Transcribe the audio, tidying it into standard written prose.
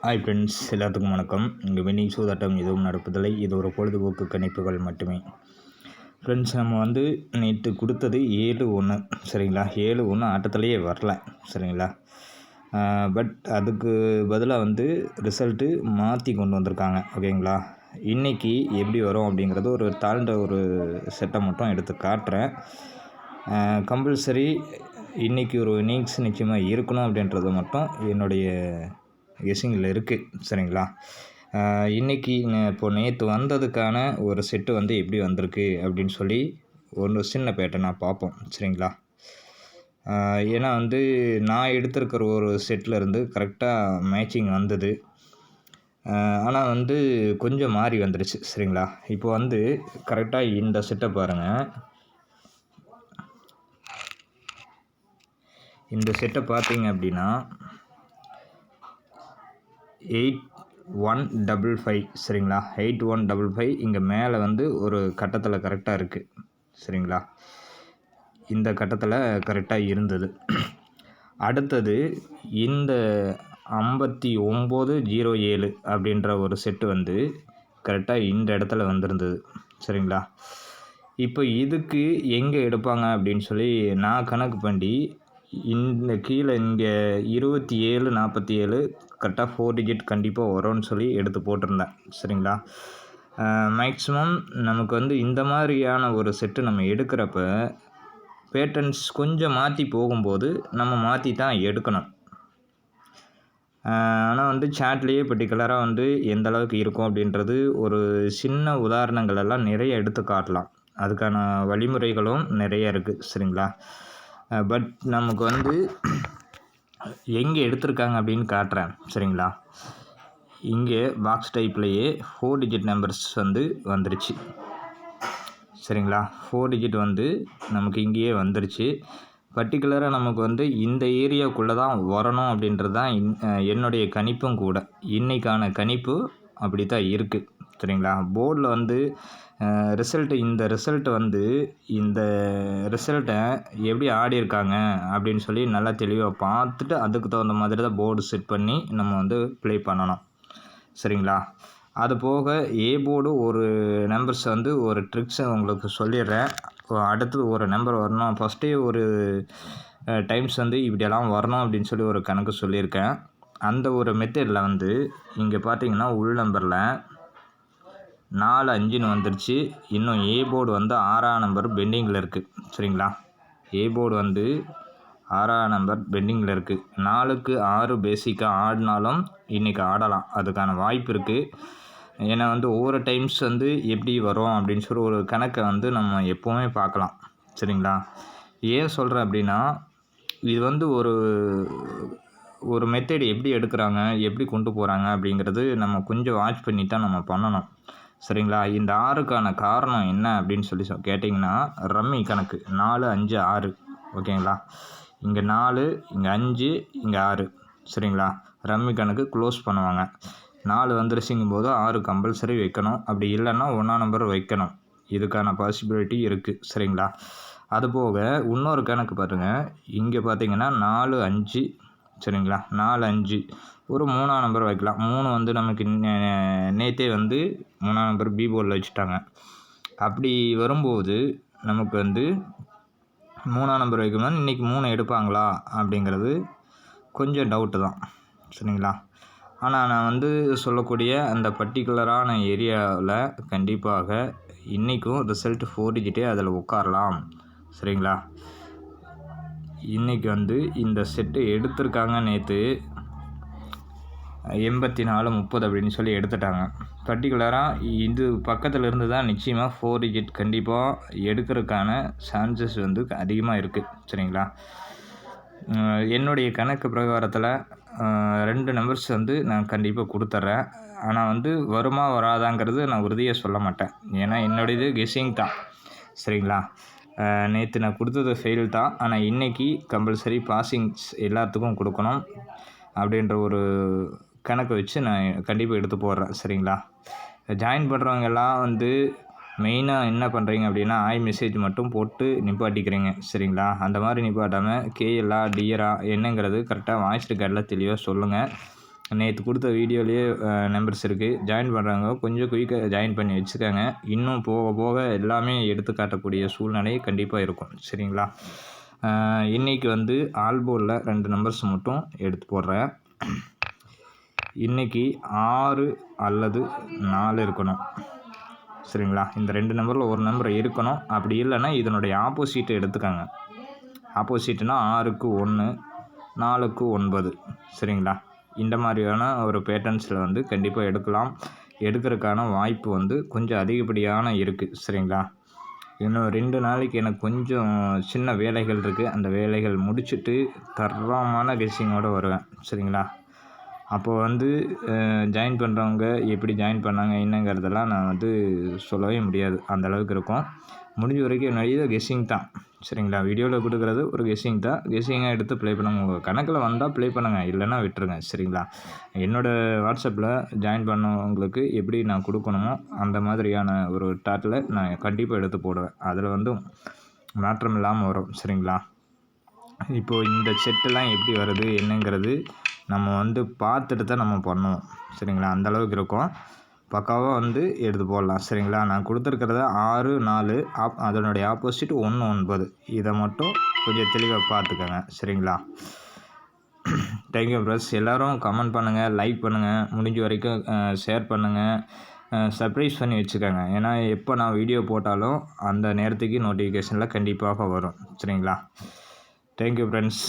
Hi friends, எல்லாத்துக்கும் வணக்கம். இங்கே வின்னிங் சூதாட்டம் எதுவும் நடப்பதில்லை. இது ஒரு பொழுதுபோக்கு கணிப்புகள் மட்டுமே. ஃப்ரெண்ட்ஸ், நம்ம நேற்று கொடுத்தது 7-1 சரிங்களா. 7-1 ஆட்டத்திலேயே வரல சரிங்களா. பட் அதுக்கு பதிலாக ரிசல்ட்டு மாற்றி கொண்டு வந்திருக்காங்க. ஓகேங்களா. இன்றைக்கி எப்படி வரும் அப்படிங்கிறது ஒரு தாழ்ந்த ஒரு செட்டை மட்டும் எடுத்து காட்டுறேன். கம்பல்சரி இன்றைக்கி ஒரு இன்னிங்ஸ் நிச்சயமாக இருக்கணும் அப்படின்றது மட்டும் என்னுடைய கெஸ்ஸிங்கில் இருக்குது சரிங்களா. இன்றைக்கி நேற்று வந்ததுக்கான ஒரு செட்டு எப்படி வந்திருக்கு அப்படின்னு சொல்லி ஒரு சின்ன பேட்டர்னாக பார்ப்போம் சரிங்களா. ஏன்னா நான் எடுத்திருக்கிற ஒரு செட்டில் கரெக்டாக மேட்சிங் வந்தது. ஆனால் கொஞ்சம் மாறி வந்துடுச்சு சரிங்களா. இப்போ கரெக்டாக இந்த செட்டை பாருங்கள். இந்த செட்டை பார்த்தீங்க அப்படின்னா 8155 சரிங்களா. 8155 இங்கே மேலே ஒரு கட்டத்தில் கரெக்டாக இருக்குது சரிங்களா. இந்த கட்டத்தில் கரெக்டாக இருந்தது. அடுத்தது இந்த 5907 அப்படின்ற ஒரு செட்டு கரெக்டாக இந்த இடத்துல வந்திருந்தது சரிங்களா. இப்போ இதுக்கு எங்கே எடுப்பாங்க அப்படின்னு சொல்லி நான் கணக்கு பண்ணி இந்த கீழே இங்கே 2747 கரெக்டாக 4 டிஜிட் கண்டிப்பாக வரும்னு சொல்லி எடுத்து போட்டிருந்தேன் சரிங்களா. மேக்ஸிமம் நமக்கு இந்த மாதிரியான ஒரு செட்டு நம்ம எடுக்கிறப்ப பேட்டர்ன்ஸ் கொஞ்சம் மாற்றி போகும்போது நம்ம மாற்றி தான் எடுக்கணும். ஆனால் சாட்லேயே பர்டிகுலராக எந்த அளவுக்கு இருக்கும் அப்படின்றது ஒரு சின்ன உதாரணங்கள் எல்லாம் நிறைய எடுத்து காட்டலாம். அதுக்கான வழிமுறைகளும் நிறைய இருக்குது சரிங்களா. பட் நமக்கு எங்கே எடுத்திருக்காங்க அப்படின்னு காட்டுறேன் சரிங்களா. இங்கே பாக்ஸ் டைப்லேயே 4 டிஜிட் நம்பர்ஸ் வந்துருச்சு சரிங்களா. 4 டிஜிட் நமக்கு இங்கேயே வந்துருச்சு. பர்டிகுலராக நமக்கு இந்த ஏரியாவுக்குள்ளே தான் வரணும் அப்படின்றது தான் என்னுடைய கணிப்பும் கூட. இன்றைக்கான கணிப்பு அப்படி தான் இருக்குது சரிங்களா. போர்டில் ரிசல்ட்டு இந்த ரிசல்ட்டை எப்படி ஆடியிருக்காங்க அப்படின்னு சொல்லி நல்லா தெளிவாக பார்த்துட்டு அதுக்கு தகுந்த மாதிரி தான் போர்டு செட் பண்ணி நம்ம ப்ளே பண்ணணும் சரிங்களா. அது போக போர்டு ஒரு நம்பர்ஸ் ஒரு ட்ரிக்ஸை உங்களுக்கு சொல்லிடுறேன். அடுத்தது ஒரு நம்பர் வரணும், ஃபஸ்ட்டே ஒரு டைம்ஸ் இப்படியெல்லாம் வரணும் அப்படின்னு சொல்லி ஒரு கணக்கு சொல்லியிருக்கேன். அந்த ஒரு மெத்தடில் இங்கே பார்த்தீங்கன்னா உள் நம்பரில் 4-5ன்னு வந்துருச்சு. இன்னும் போர்டு 6ஆம் நம்பர் பெண்டிங்கில் இருக்குது சரிங்களா. போர்டு 6ஆம் நம்பர் பெண்டிங்கில் இருக்குது. 4க்கு 6 பேசிக்காக ஆடினாலும் இன்றைக்கி ஆடலாம், அதுக்கான வாய்ப்பு இருக்குது. ஏன்னா ஒவ்வொரு டைம்ஸ் எப்படி வரும் அப்படின்னு சொல்லி ஒரு கணக்கை நம்ம எப்போவுமே பார்க்கலாம் சரிங்களா. ஏன் சொல்கிறேன் அப்படின்னா இது ஒரு மெத்தட் எப்படி எடுக்கிறாங்க, எப்படி கொண்டு போகிறாங்க அப்படிங்கிறது நம்ம கொஞ்சம் வாட்ச் பண்ணி தான் நம்ம பண்ணணும் சரிங்களா. இந்த 6க்கான காரணம் என்ன அப்படின்னு சொல்லி கேட்டிங்கன்னா ரம்மி கணக்கு 4, 5, 6 ஓகேங்களா. இங்கே 4, இங்கே 5, இங்கே 6 சரிங்களா. ரம்மி கணக்கு க்ளோஸ் பண்ணுவாங்க. 4 வந்துருச்சுங்கும்போது 6 கம்பல்சரி வைக்கணும். அப்படி இல்லைன்னா 1ஆம் நம்பர் வைக்கணும். இதுக்கான பாசிபிலிட்டி இருக்குது சரிங்களா. அதுபோக இன்னொரு கணக்கு பாருங்கள். இங்கே பார்த்தீங்கன்னா 4, 5 சரிங்களா. 4, 5 ஒரு 3ஆம் நம்பர் வைக்கலாம். 3 நமக்கு நேற்றே 3ஆம் நம்பர் பி போர்டில் வச்சுட்டாங்க. அப்படி வரும்போது நமக்கு 3ஆம் நம்பர் வைக்கணும்னா இன்றைக்கி 3 எடுப்பாங்களா அப்படிங்கிறது கொஞ்சம் டவுட்டு தான் சரிங்களா. ஆனால் நான் சொல்லக்கூடிய அந்த பர்டிகுலரான ஏரியாவில் கண்டிப்பாக இன்றைக்கும் ரிசல்ட் 4 டிஜிட்டே அதில் உட்காரலாம் சரிங்களா. இன்றைக்கி இந்த செட்டு எடுத்திருக்காங்க. நேற்று 84-30 அப்படின்னு சொல்லி எடுத்துட்டாங்க. பர்டிகுலராக இது பக்கத்தில் இருந்து தான் நிச்சயமாக 4 டிஜிட் கண்டிப்பாக எடுக்கிறதுக்கான சான்சஸ் அதிகமாக இருக்குது சரிங்களா. என்னுடைய கணக்கு பிரகாரத்தில் 2 நம்பர்ஸ் நான் கண்டிப்பாக கொடுத்துட்றேன். ஆனால் வருமா வராதாங்கிறது நான் உறுதியாக சொல்ல மாட்டேன். ஏன்னா என்னுடையது கெஸ்ஸிங் தான் சரிங்களா. நேற்று நான் கொடுத்தது ஃபெயில் தான். ஆனால் இன்றைக்கி கம்பல்சரி பாசிங்ஸ் எல்லாத்துக்கும் கொடுக்கணும் அப்படின்ற ஒரு கணக்கு வச்சு நான் கண்டிப்பாக எடுத்து போடுறேன் சரிங்களா. ஜாயின் பண்ணுறவங்கெல்லாம் மெயினாக என்ன பண்ணுறீங்க அப்படின்னா மெசேஜ் மட்டும் போட்டு நிப்பாட்டிக்கிறீங்க சரிங்களா. அந்த மாதிரி நிப்பாட்டாமல் கேஎல்லா டிஆரா என்னங்கிறது கரெக்டாக வாய்ஸ் ரெக்கார்டில் தெளிவாக சொல்லுங்கள். நேற்று கொடுத்த வீடியோலேயே நம்பர்ஸ் இருக்குது. ஜாயின் பண்ணுறவங்க கொஞ்சம் குயிக்காக ஜாயின் பண்ணி வச்சுக்கோங்க. இன்னும் போக போக எல்லாமே எடுத்து காட்டக்கூடிய சூழ்நிலை கண்டிப்பாக இருக்கும். சரிங்களா? இன்றைக்கி வந்து ஆல்போர்டில் 2 நம்பர்ஸ் மட்டும் எடுத்து போடுறேன். இன்றைக்கி 6 அல்லது 4 இருக்கணும். சரிங்களா? இந்த 2 நம்பரில் ஒரு நம்பர் இருக்கணும். அப்படி இல்லைன்னா இதனுடைய ஆப்போசிட்டை எடுத்துக்கோங்க. ஆப்போசிட்னா 6க்கு 1, 4க்கு 9. சரிங்களா? இந்த மாதிரியான ஒரு பேட்டர்ன்ஸில் வந்து கண்டிப்பாக எடுக்கிறதுக்கான வாய்ப்பு வந்து கொஞ்சம் அதிகப்படியான இருக்குது. சரிங்களா? இன்னும் 2 நாளைக்கு எனக்கு கொஞ்சம் சின்ன வேலைகள் இருக்குது. அந்த வேலைகள் முடிச்சுட்டு தரமான கெஸ்ஸிங்கோடு வருவேன். சரிங்களா? அப்போது வந்து ஜாயின் பண்ணுறவங்க எப்படி ஜாயின் பண்ணாங்க என்னங்கிறதெல்லாம் நான் வந்து சொல்லவே முடியாது. அந்தளவுக்கு இருக்கும். முடிஞ்ச வரைக்கும் என்னுடைய கெஸ்ஸிங் தான். சரிங்களா? வீடியோவில் கொடுக்குறது ஒரு கெஸ்ஸிங் தான். கெஸ்ஸிங்காக எடுத்து ப்ளே பண்ணுங்க. உங்கள் கணக்கில் வந்தால் ப்ளே பண்ணுங்கள், இல்லைன்னா விட்டுருங்க. சரிங்களா? என்னோடய வாட்ஸ்அப்பில் ஜாயின் பண்ணவங்களுக்கு எப்படி நான் கொடுக்கணுமோ அந்த மாதிரியான ஒரு டாட்டில் நான் கண்டிப்பாக எடுத்து போடுவேன். அதில் வந்து மாற்றம் இல்லாமல் வரும். சரிங்களா? இப்போது இந்த செட்டெல்லாம் எப்படி வருது என்னங்கிறது நம்ம வந்து பார்த்துட்டு தான் நம்ம பண்ணுவோம். சரிங்களா? அந்தளவுக்கு இருக்கும். பக்காவாக வந்து எடுத்து போடலாம். சரிங்களா? நான் கொடுத்துருக்கிறத 6, 4 அதனுடைய ஆப்போசிட் 1, 9. இதை மட்டும் கொஞ்சம் தெளிவாக பார்த்துக்கோங்க. சரிங்களா? தேங்க்யூ ப்ரஸ். எல்லோரும் கமெண்ட் பண்ணுங்கள், லைக் பண்ணுங்கள், முடிஞ்ச வரைக்கும் ஷேர் பண்ணுங்கள், சர்ப்ரைஸ் பண்ணி வச்சுக்கோங்க. ஏன்னா எப்போ நான் வீடியோ போட்டாலும் அந்த நேரத்துக்கு நோட்டிஃபிகேஷனில் கண்டிப்பாக வரும். சரிங்களா? Thank you friends.